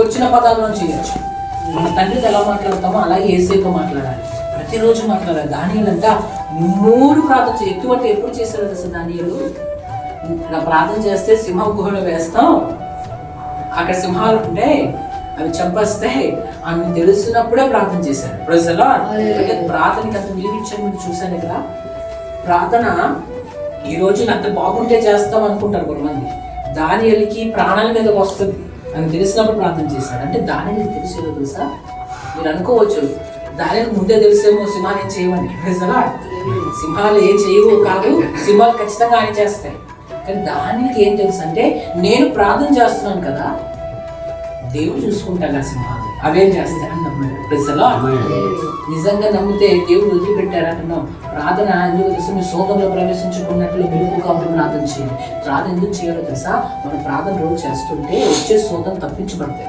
వచ్చిన పదాలను చేయొచ్చు. మన తండ్రితో ఎలా మాట్లాడతామో అలాగే యేసయ్యతో మాట్లాడాలి, ప్రతిరోజు మాట్లాడాలి. దానియేలు అంట 3 ప్రార్థన ఎక్కువ ఎప్పుడు చేశారు అసలు దానియేలు? ఇలా ప్రార్థన చేస్తే సింహం గుహలో వేస్తాం, అక్కడ సింహాలు ఉంటే అవి చంపేస్తే అని తెలుస్తున్నప్పుడే ప్రార్థన చేశారు. ప్రజల ప్రార్థనకి అంత విలువించని మీరు చూశాను కదా. ప్రార్థన ఈ రోజు అంత బాగుంటే చేస్తాం అనుకుంటారు కొంతమంది. దానియేలుకి ప్రాణాల మీదకి వస్తుంది అని తెలిసినప్పుడు ప్రార్థన చేశాడు. అంటే దానియేలు తెలిసేదో తెలుసా? మీరు అనుకోవచ్చు దానియేలు ముందే తెలిసేమో సింహాలు ఏం చేయమని. ప్రజలా సింహాలు ఏం చేయవు కాదు, సింహాలు ఖచ్చితంగా ఆయన చేస్తాయి. కానీ దానికి ఏం తెలుసు అంటే నేను ప్రార్థన చేస్తున్నాను కదా, దేవుడు చూసుకుంటాడు ఆ సింహాలు అవేం చేస్తాయి అన్నప్పుడు. నిజంగా నమ్మితే దేవుడు వదిలిపెట్టారంటున్నాం. ప్రార్థన ఎందుకు తెలుసు? మీ శోధంలో ప్రవేశించుకున్నట్లు మెలుపుగా ప్రార్థన చేయండి. ప్రార్థన ఎందుకు చేయాలో తెలుసా? మన ప్రార్థన రోజు చేస్తుంటే వచ్చే శోధం తప్పించబడతాయి.